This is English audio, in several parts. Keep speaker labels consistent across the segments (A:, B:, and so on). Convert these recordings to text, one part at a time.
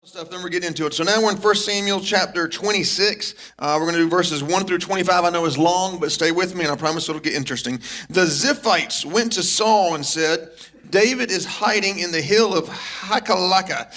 A: Stuff, then we're getting into it. So now we're in 1 Samuel chapter 26. We're going to do verses 1 through 25. I know it's long, but stay with me and I promise it'll get interesting. The Ziphites went to Saul and said, David is hiding in the hill of Hakalaka.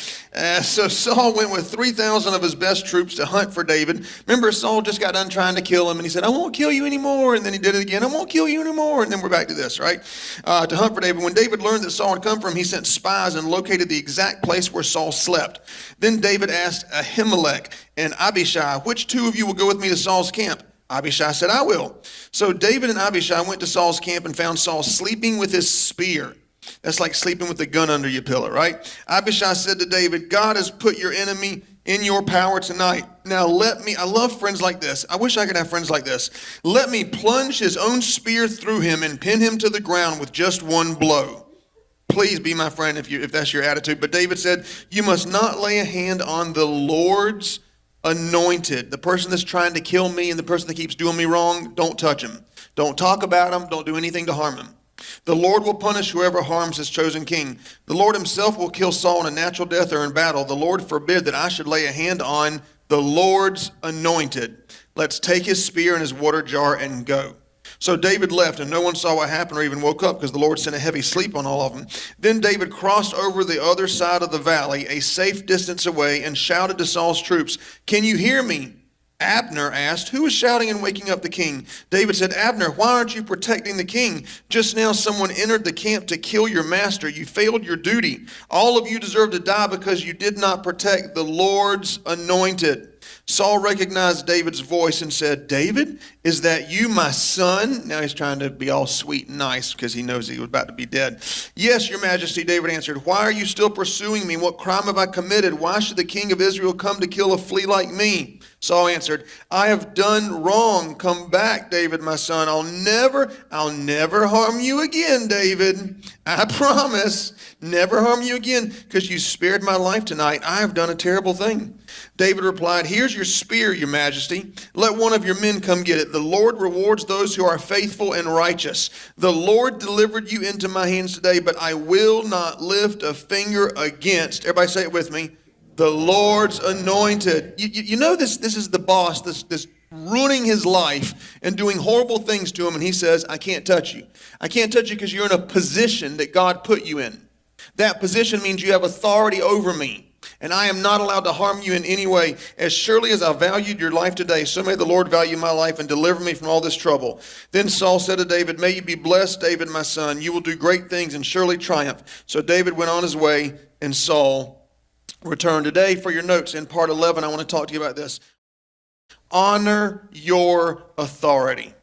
A: So Saul went with 3,000 of his best troops to hunt for David. Remember, Saul just got done trying to kill him, and he said, I won't kill you anymore. And then he did it again. I won't kill you anymore. And then we're back to this, right? To hunt for David. When David learned that Saul had come for him, he sent spies and located the exact place where Saul slept. Then David asked Ahimelech and Abishai, which two of you will go with me to Saul's camp? Abishai said, I will. So David and Abishai went to Saul's camp and found Saul sleeping with his spear. That's like sleeping with a gun under your pillow, right? Abishai said to David, God has put your enemy in your power tonight. Now I love friends like this. I wish I could have friends like this. Let me plunge his own spear through him and pin him to the ground with just one blow. Please be my friend if that's your attitude. But David said, you must not lay a hand on the Lord's anointed. The person that's trying to kill me and the person that keeps doing me wrong, don't touch him. Don't talk about him. Don't do anything to harm him. The Lord will punish whoever harms his chosen king. The Lord himself will kill Saul in a natural death or in battle. The Lord forbid that I should lay a hand on the Lord's anointed. Let's take his spear and his water jar and go. So David left, and no one saw what happened or even woke up because the Lord sent a heavy sleep on all of them. Then David crossed over the other side of the valley, a safe distance away, and shouted to Saul's troops, Can you hear me? Abner asked, Who is shouting and waking up the king? David said, Abner, why aren't you protecting the king? Just now someone entered the camp to kill your master. You failed your duty. All of you deserve to die because you did not protect the Lord's anointed. Saul recognized David's voice and said, David, is that you, my son? Now he's trying to be all sweet and nice because he knows he was about to be dead. Yes, your majesty, David answered. Why are you still pursuing me? What crime have I committed? Why should the king of Israel come to kill a flea like me? Saul answered, I have done wrong. Come back, David, my son. I'll never harm you again, David. I promise, never harm you again because you spared my life tonight. I have done a terrible thing. David replied, Here's your spear, your majesty. Let one of your men come get it. The Lord rewards those who are faithful and righteous. The Lord delivered you into my hands today, but I will not lift a finger against, everybody say it with me, the Lord's anointed. You know this is the boss, this ruining his life and doing horrible things to him, and he says, I can't touch you. I can't touch you because you're in a position that God put you in. That position means you have authority over me. And I am not allowed to harm you in any way. As surely as I valued your life today, so may the Lord value my life and deliver me from all this trouble. Then Saul said to David, May you be blessed, David, my son. You will do great things and surely triumph. So David went on his way, and Saul returned. Today, for your notes, in part 11, I want to talk to you about this. Honor your authority.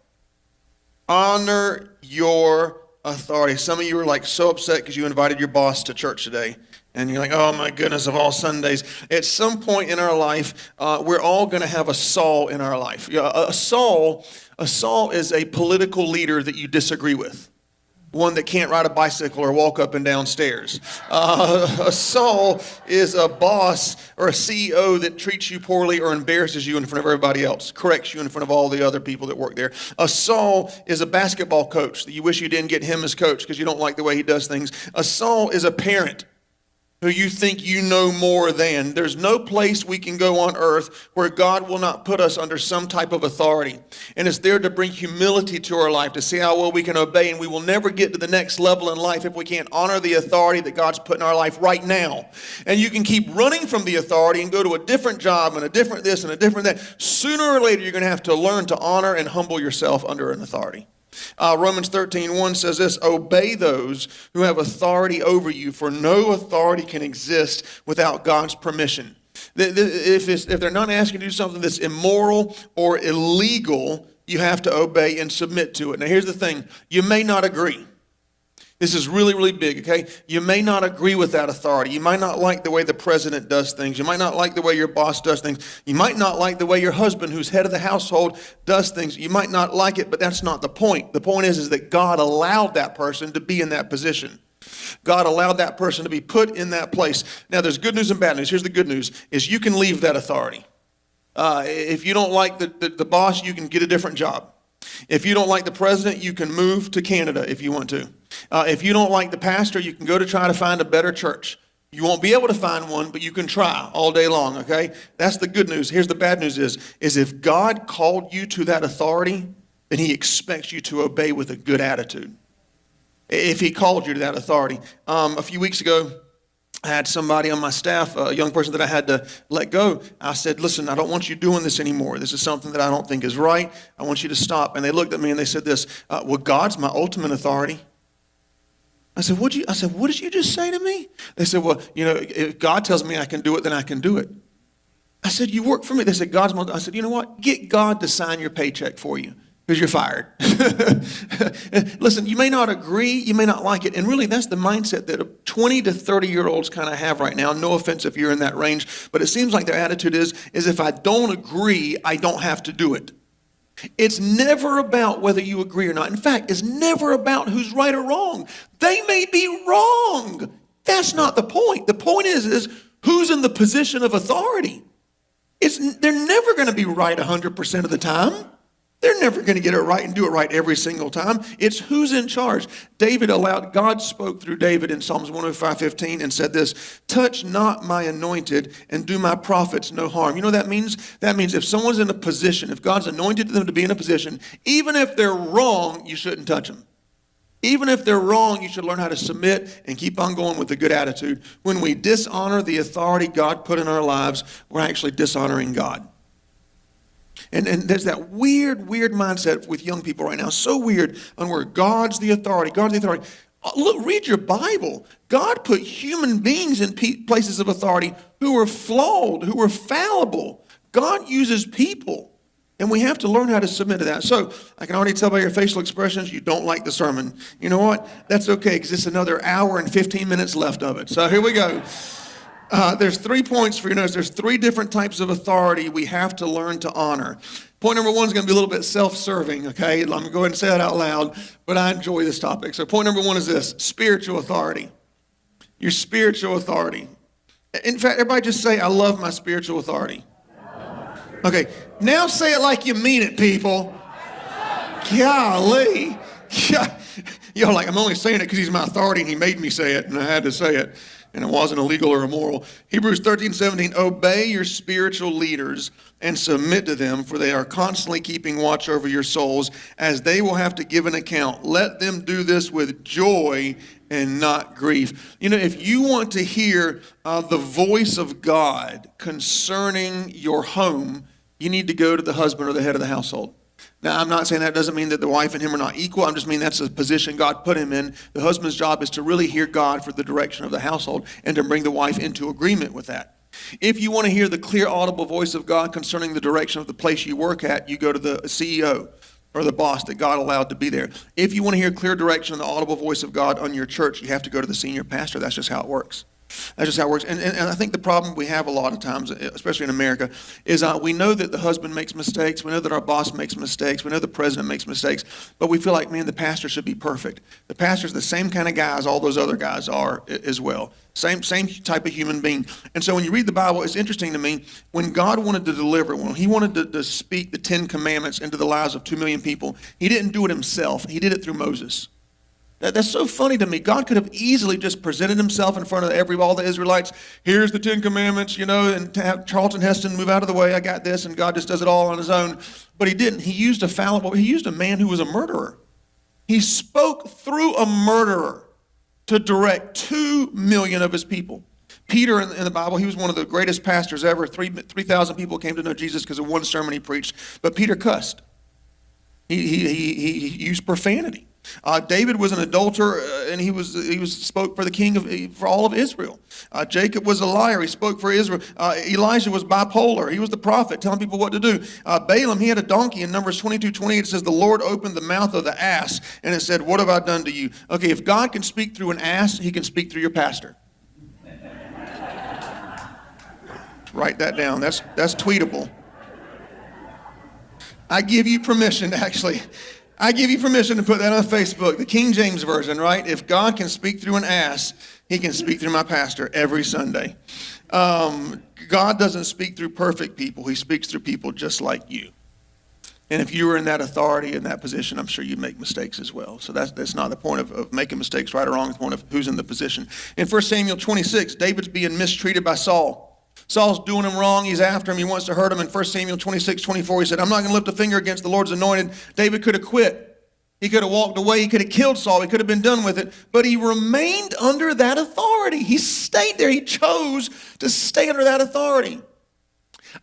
A: Honor your authority. Some of you are like so upset because you invited your boss to church today. And you're like, oh my goodness, of all Sundays. At some point in our life, we're all going to have a Saul in our life. A Saul is a political leader that you disagree with. One that can't ride a bicycle or walk up and down stairs. A Saul is a boss or a CEO that treats you poorly or embarrasses you in front of everybody else, corrects you in front of all the other people that work there. A Saul is a basketball coach that you wish you didn't get him as coach because you don't like the way he does things. A Saul is a parent who you think you know more than. There's no place we can go on earth where God will not put us under some type of authority. And it's there to bring humility to our life, to see how well we can obey. And we will never get to the next level in life if we can't honor the authority that God's put in our life right now. And you can keep running from the authority and go to a different job and a different this and a different that. Sooner or later, you're going to have to learn to honor and humble yourself under an authority. Romans 13:1 says this, Obey those who have authority over you, for no authority can exist without God's permission. If they're not asking you to do something that's immoral or illegal, you have to obey and submit to it. Now here's the thing, you may not agree. This is really, really big, okay? You may not agree with that authority. You might not like the way the president does things. You might not like the way your boss does things. You might not like the way your husband, who's head of the household, does things. You might not like it, but that's not the point. The point is that God allowed that person to be in that position. God allowed that person to be put in that place. Now, there's good news and bad news. Here's the good news, is you can leave that authority. If you don't like the boss, you can get a different job. If you don't like the president, you can move to Canada if you want to. If you don't like the pastor, you can go to try to find a better church. You won't be able to find one, but you can try all day long, okay? That's the good news. Here's the bad news is if God called you to that authority, then he expects you to obey with a good attitude. If he called you to that authority. A few weeks ago, I had somebody on my staff, a young person that I had to let go. I said, listen, I don't want you doing this anymore. This is something that I don't think is right. I want you to stop. And they looked at me and they said this, well, God's my ultimate authority. I said, what did you just say to me? They said, well, if God tells me I can do it, then I can do it. I said, you work for me. They said, God's my, I said, you know what? Get God to sign your paycheck for you because you're fired. Listen, you may not agree. You may not like it. And really, that's the mindset that 20 to 30-year-olds kind of have right now. No offense if you're in that range. But it seems like their attitude is if I don't agree, I don't have to do it. It's never about whether you agree or not. In fact, it's never about who's right or wrong. They may be wrong. That's not the point. The point is who's in the position of authority. They're never going to be right 100% of the time. They're never going to get it right and do it right every single time. It's who's in charge. God spoke through David in Psalms 105:15 and said this, touch not my anointed and do my prophets no harm. You know what that means? That means if someone's in a position, if God's anointed them to be in a position, even if they're wrong, you shouldn't touch them. Even if they're wrong, you should learn how to submit and keep on going with a good attitude. When we dishonor the authority God put in our lives, we're actually dishonoring God. And there's that weird mindset with young people right now. So weird on where God's the authority. Look, read your Bible. God put human beings in places of authority who are flawed, who are fallible. God uses people. And we have to learn how to submit to that. So I can already tell by your facial expressions you don't like the sermon. You know what? That's okay because it's another hour and 15 minutes left of it. So here we go. There's 3 points for your notes. There's 3 different types of authority we have to learn to honor. Point number 1 is going to be a little bit self-serving, okay? I'm going to go ahead and say it out loud, but I enjoy this topic. So point number 1 is this, spiritual authority. Your spiritual authority. In fact, everybody just say, I love my spiritual authority. Okay, now say it like you mean it, people. Golly. You're like, I'm only saying it because he's my authority and he made me say it and I had to say it. And it wasn't illegal or immoral. Hebrews 13:17, obey your spiritual leaders and submit to them, for they are constantly keeping watch over your souls, as they will have to give an account. Let them do this with joy and not grief. If you want to hear the voice of God concerning your home, you need to go to the husband or the head of the household. Now, I'm not saying that doesn't mean that the wife and him are not equal. I'm just mean that's the position God put him in. The husband's job is to really hear God for the direction of the household and to bring the wife into agreement with that. If you want to hear the clear, audible voice of God concerning the direction of the place you work at, you go to the CEO or the boss that God allowed to be there. If you want to hear clear direction and the audible voice of God on your church, you have to go to the senior pastor. That's just how it works. That's just how it works. And I think the problem we have a lot of times, especially in America, is we know that the husband makes mistakes. We know that our boss makes mistakes. We know the president makes mistakes. But we feel like, man, the pastor should be perfect. The pastor's the same kind of guy as all those other guys are as well. Same type of human being. And so when you read the Bible, it's interesting to me, when God wanted to deliver, when he wanted to speak the 10 Commandments into the lives of 2 million people, he didn't do it himself. He did it through Moses. That's so funny to me. God could have easily just presented himself in front of all the Israelites. Here's the 10 Commandments, and to have Charlton Heston move out of the way. I got this, and God just does it all on his own. But he didn't. He used a man who was a murderer. He spoke through a murderer to direct 2 million of his people. Peter in the Bible, he was one of the greatest pastors ever. 3,000 people came to know Jesus because of one sermon he preached. But Peter cussed. He used profanity. David was an adulterer, and he spoke for the king for all of Israel. Jacob was a liar. He spoke for Israel. Elijah was bipolar. He was the prophet telling people what to do. Balaam, he had a donkey. In Numbers 22:28, it says, the Lord opened the mouth of the ass, and it said, what have I done to you? Okay, if God can speak through an ass, he can speak through your pastor. Write that down. That's tweetable. I give you permission to put that on Facebook, the King James Version, right? If God can speak through an ass, he can speak through my pastor every Sunday. God doesn't speak through perfect people. He speaks through people just like you. And if you were in that authority, in that position, I'm sure you'd make mistakes as well. So that's not the point of making mistakes, right or wrong. It's the point of who's in the position. In 1 Samuel 26, David's being mistreated by Saul. Saul's doing him wrong. He's after him. He wants to hurt him. In 1 Samuel 26:24, he said, I'm not going to lift a finger against the Lord's anointed. David could have quit. He could have walked away. He could have killed Saul. He could have been done with it. But he remained under that authority. He stayed there. He chose to stay under that authority.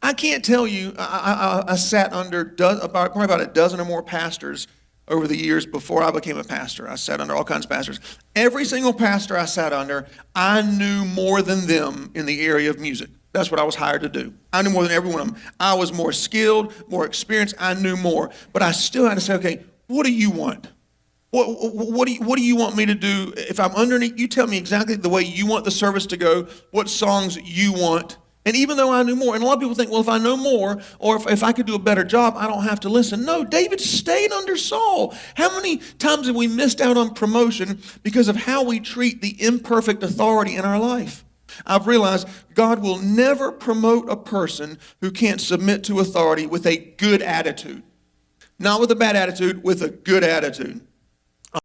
A: I can't tell you, I sat under probably about a dozen or more pastors over the years before I became a pastor. I sat under all kinds of pastors. Every single pastor I sat under, I knew more than them in the area of music. That's what I was hired to do. I knew more than every one of them. I was more skilled, more experienced. I knew more. But I still had to say, okay, what do you want? What do you want me to do? If I'm underneath, you tell me exactly the way you want the service to go, what songs you want. And even though I knew more, and a lot of people think, well, if I know more, or if I could do a better job, I don't have to listen. No, David stayed under Saul. How many times have we missed out on promotion because of how we treat the imperfect authority in our life? I've realized God will never promote a person who can't submit to authority with a good attitude. Not with a bad attitude, with a good attitude.